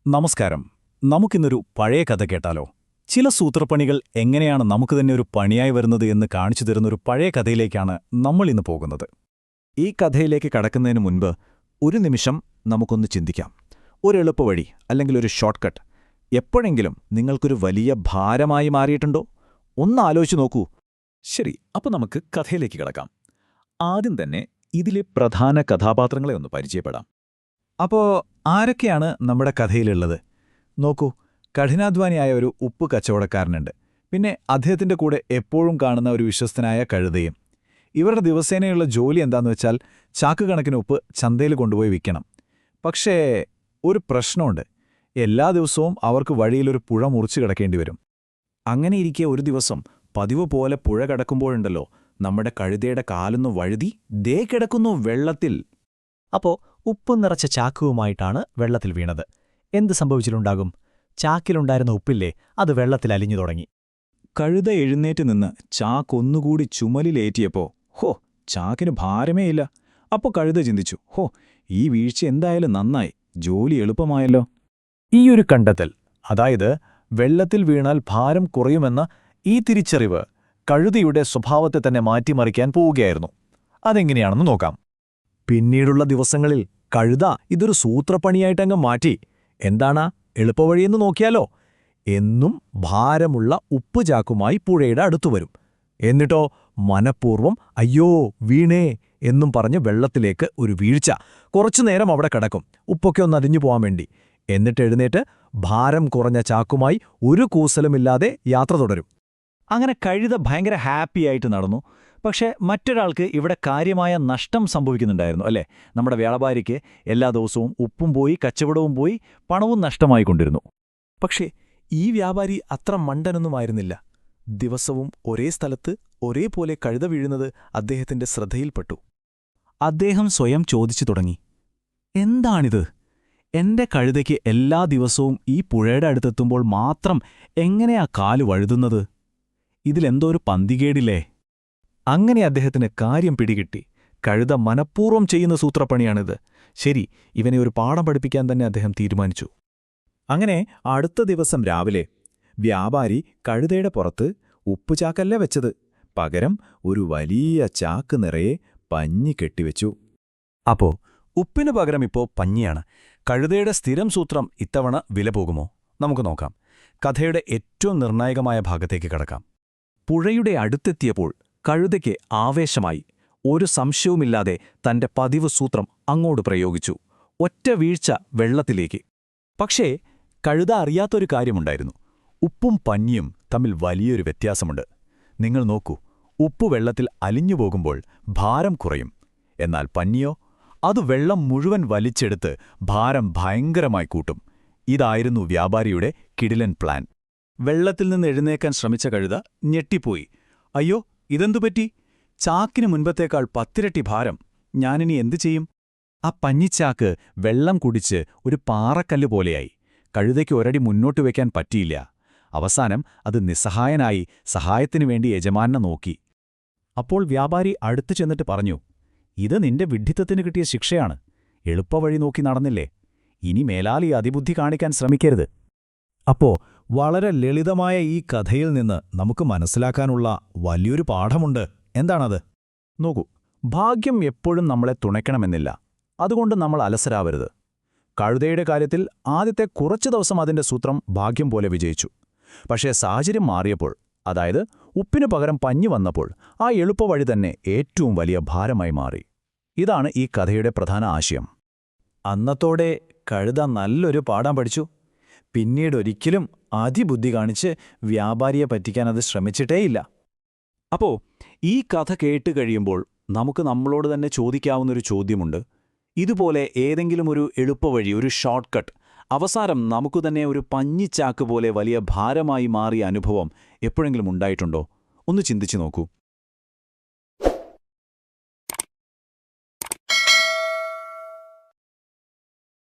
നമസ്കാരം. നമുക്കിന്നൊരു പഴയ കഥ കേട്ടാലോ? ചില സൂത്രപ്പണികൾ എങ്ങനെയാണ് നമുക്ക് തന്നെ ഒരു പണിയായി വരുന്നത് എന്ന് കാണിച്ചു തരുന്നൊരു പഴയ കഥയിലേക്കാണ് നമ്മൾ ഇന്ന് പോകുന്നത്. ഈ കഥയിലേക്ക് കടക്കുന്നതിന് മുൻപ് ഒരു നിമിഷം നമുക്കൊന്ന് ചിന്തിക്കാം. ഒരു എളുപ്പവഴി അല്ലെങ്കിൽ ഒരു ഷോർട്ട് കട്ട് എപ്പോഴെങ്കിലും നിങ്ങൾക്കൊരു വലിയ ഭാരമായി മാറിയിട്ടുണ്ടോ? ഒന്ന് ആലോചിച്ചു നോക്കൂ. ശരി, അപ്പോൾ നമുക്ക് കഥയിലേക്ക് കടക്കാം. ആദ്യം തന്നെ ഇതിലെ പ്രധാന കഥാപാത്രങ്ങളെ ഒന്ന് പരിചയപ്പെടാം. അപ്പോൾ ആരൊക്കെയാണ് നമ്മുടെ കഥയിലുള്ളത്? നോക്കൂ, കഠിനാധ്വാനിയായ ഒരു ഉപ്പ് കച്ചവടക്കാരനുണ്ട്. പിന്നെ അദ്ദേഹത്തിന്റെ കൂടെ എപ്പോഴും കാണുന്ന ഒരു വിശ്വസ്തനായ കഴുതയും. ഇവരുടെ ദിവസേനയുള്ള ജോലി എന്താന്ന് വെച്ചാൽ ചാക്ക് കണക്കിന് ഉപ്പ് ചന്തയിൽ കൊണ്ടുപോയി വിൽക്കണം. പക്ഷേ ഒരു പ്രശ്നമുണ്ട്. എല്ലാ ദിവസവും അവർക്ക് വഴിയിലൊരു പുഴ മുറിച്ചു കിടക്കേണ്ടി വരും. അങ്ങനെയിരിക്കെ ഒരു ദിവസം പതിവ് പോലെ പുഴ കടക്കുമ്പോഴുണ്ടല്ലോ, നമ്മുടെ കഴുതയുടെ കാലൊന്നു വഴുതി ദേ കിടക്കുന്നു വെള്ളത്തിൽ. അപ്പോൾ ഉപ്പ് നിറച്ച ചാക്കുവുമായിട്ടാണ് വെള്ളത്തിൽ വീണത്. എന്ത് സംഭവിച്ചിട്ടുണ്ടാകും? ചാക്കിലുണ്ടായിരുന്ന ഉപ്പില്ലേ, അത് വെള്ളത്തിൽ അലിഞ്ഞു തുടങ്ങി. കഴുത എഴുന്നേറ്റ് നിന്ന് ചാക്കൊന്നുകൂടി ചുമലിലേറ്റിയപ്പോ ചാക്കിന് ഭാരമേയില്ല. അപ്പോൾ കഴുത ചിന്തിച്ചു, ഈ വീഴ്ച എന്തായാലും നന്നായി, ജോലി എളുപ്പമായല്ലോ. ഈയൊരു കണ്ടെത്തൽ, അതായത് വെള്ളത്തിൽ വീണാൽ ഭാരം കുറയുമെന്ന ഈ തിരിച്ചറിവ് കഴുതയുടെ സ്വഭാവത്തെ തന്നെ മാറ്റിമറിക്കാൻ പോവുകയായിരുന്നു. അതെങ്ങനെയാണെന്ന് നോക്കാം. പിന്നീടുള്ള ദിവസങ്ങളിൽ കഴുത ഇതൊരു സൂത്രപ്പണിയായിട്ടങ്ങ് മാറ്റി. എന്താണ് എളുപ്പവഴിയെന്ന് നോക്കിയാലോ? എന്നും ഭാരമുള്ള ഉപ്പ് ചാക്കുമായി പുഴയുടെ അടുത്തുവരും. എന്നിട്ടോ മനഃപൂർവ്വം അയ്യോ വീണേ എന്നും പറഞ്ഞ് വെള്ളത്തിലേക്ക് ഒരു വീഴ്ച. കുറച്ചുനേരം അവിടെ കിടക്കും, ഉപ്പൊക്കെ ഒന്ന് അരിഞ്ഞു പോവാൻ വേണ്ടി. എന്നിട്ട് എഴുന്നേറ്റ് ഭാരം കുറഞ്ഞ ചാക്കുമായി ഒരു കൂസലുമില്ലാതെ യാത്ര തുടരും. അങ്ങനെ കഴുത ഭയങ്കര ഹാപ്പിയായിട്ട് നടന്നു. പക്ഷേ മറ്റൊരാൾക്ക് ഇവിടെ കാര്യമായ നഷ്ടം സംഭവിക്കുന്നുണ്ടായിരുന്നു, അല്ലേ? നമ്മുടെ വ്യാപാരിക്ക് എല്ലാ ദിവസവും ഉപ്പും പോയി, കച്ചവടവും പോയി, പണവും നഷ്ടമായിക്കൊണ്ടിരുന്നു. പക്ഷേ ഈ വ്യാപാരി അത്ര മണ്ടനൊന്നുമായിരുന്നില്ല. ദിവസവും ഒരേ സ്ഥലത്ത് ഒരേപോലെ കഴുത വീഴുന്നത് അദ്ദേഹത്തിന്റെ ശ്രദ്ധയിൽപ്പെട്ടു. അദ്ദേഹം സ്വയം ചോദിച്ചു തുടങ്ങി, എന്താണിത്? എന്റെ കഴുതയ്ക്ക് എല്ലാ ദിവസവും ഈ പുഴയുടെ അടുത്തെത്തുമ്പോൾ മാത്രം എങ്ങനെയാ കാല് വഴുതുന്നത്? ഇതിലെന്തോ ഒരു പന്തികേടില്ലേ? അങ്ങനെ അദ്ദേഹത്തിന് കാര്യം പിടികിട്ടി. കഴുത മനഃപൂർവ്വം ചെയ്യുന്ന സൂത്രപ്പണിയാണിത്. ശരി, ഇവനെ ഒരു പാഠം പഠിപ്പിക്കാൻ തന്നെ അദ്ദേഹം തീരുമാനിച്ചു. അങ്ങനെ അടുത്ത ദിവസം രാവിലെ വ്യാപാരി കഴുതയുടെ പുറത്ത് ഉപ്പുചാക്കല്ല വെച്ചത്, പകരം ഒരു വലിയ ചാക്ക് നിറയെ പഞ്ഞി കെട്ടിവെച്ചു. അപ്പോ ഉപ്പിനു പകരം ഇപ്പോ പഞ്ഞിയാണ്. കഴുതയുടെ സ്ഥിരം സൂത്രം ഇത്തവണ വില പോകുമോ? നമുക്ക് നോക്കാം. കഥയുടെ ഏറ്റവും നിർണായകമായ ഭാഗത്തേക്ക് കടക്കാം. പുഴയുടെ അടുത്തെത്തിയപ്പോൾ കഴുതയ്ക്ക് ആവേശമായി. ഒരു സംശയവുമില്ലാതെ തന്റെ പതിവ് സൂത്രം അങ്ങോട്ട് പ്രയോഗിച്ചു. ഒറ്റ വീഴ്ച വെള്ളത്തിലേക്ക്. പക്ഷേ കഴുത അറിയാത്തൊരു കാര്യമുണ്ടായിരുന്നു. ഉപ്പും പഞ്ഞിയും തമ്മിൽ വലിയൊരു വ്യത്യാസമുണ്ട്. നിങ്ങൾ നോക്കൂ, ഉപ്പ് വെള്ളത്തിൽ അലിഞ്ഞുപോകുമ്പോൾ ഭാരം കുറയും. എന്നാൽ പഞ്ഞിയോ, അത് വെള്ളം മുഴുവൻ വലിച്ചെടുത്ത് ഭാരം ഭയങ്കരമായി കൂട്ടും. ഇതായിരുന്നു വ്യാപാരിയുടെ കിടിലൻ പ്ലാൻ. വെള്ളത്തിൽ നിന്ന് എഴുന്നേക്കാൻ ശ്രമിച്ച കഴുത ഞെട്ടിപ്പോയി. അയ്യോ, ഇതെന്തുപറ്റി? ചാക്കിന് മുൻപത്തേക്കാൾ 10 ഇരട്ടി ഭാരം. ഞാനിനി എന്തു ചെയ്യും? ആ പഞ്ഞിച്ചാക്ക് വെള്ളം കുടിച്ച് ഒരു പാറക്കല്ല് പോലെയായി. കഴുതയ്ക്ക് ഒരടി മുന്നോട്ട് വയ്ക്കാൻ പറ്റിയില്ല. അവസാനം അത് നിസ്സഹായനായി സഹായത്തിനു വേണ്ടി യജമാനെ നോക്കി. അപ്പോൾ വ്യാപാരി അടുത്തു ചെന്നിട്ട് പറഞ്ഞു, ഇത് നിന്റെ വിഡ്ഢിത്തത്തിന് കിട്ടിയ ശിക്ഷയാണ്. എളുപ്പവഴി നോക്കി നടന്നില്ലേ? ഇനി മേലാൽ ഈ അതിബുദ്ധി കാണിക്കാൻ ശ്രമിക്കരുത്. അപ്പോ വളരെ ലളിതമായ ഈ കഥയിൽ നിന്ന് നമുക്ക് മനസ്സിലാക്കാനുള്ള വലിയൊരു പാഠമുണ്ട്. എന്താണത്? നോക്കൂ, ഭാഗ്യം എപ്പോഴും നമ്മളെ തുണയ്ക്കണമെന്നില്ല. അതുകൊണ്ട് നമ്മൾ അലസരാവരുത്. കഴുതയുടെ കാര്യത്തിൽ ആദ്യത്തെ കുറച്ചു ദിവസം അതിന്റെ സൂത്രം ഭാഗ്യം പോലെ വിജയിച്ചു. പക്ഷേ സാഹചര്യം മാറിയപ്പോൾ, അതായത് ഉപ്പിനു പകരം പഞ്ഞി വന്നപ്പോൾ, ആ എളുപ്പവഴി തന്നെ ഏറ്റവും വലിയ ഭാരമായി മാറി. ഇതാണ് ഈ കഥയുടെ പ്രധാന ആശയം. അന്നത്തോടെ കഴുത നല്ലൊരു പാഠം പഠിച്ചു. പിന്നീടൊരിക്കലും അതിബുദ്ധി കാണിച്ച് വ്യാപാരിയെ പറ്റിക്കാൻ അത് ശ്രമിച്ചിട്ടേയില്ല. അപ്പോ ഈ കഥ കേട്ട് കഴിയുമ്പോൾ നമുക്ക് നമ്മളോട് തന്നെ ചോദിക്കാവുന്നൊരു ചോദ്യമുണ്ട്. ഇതുപോലെ ഏതെങ്കിലും ഒരു എളുപ്പവഴി, ഒരു ഷോർട്ട് കട്ട്, അവസാനം നമുക്കു തന്നെ ഒരു പഞ്ഞിച്ചാക്ക് പോലെ വലിയ ഭാരമായി മാറിയ അനുഭവം എപ്പോഴെങ്കിലും ഉണ്ടായിട്ടുണ്ടോ? ഒന്ന് ചിന്തിച്ചു നോക്കൂ.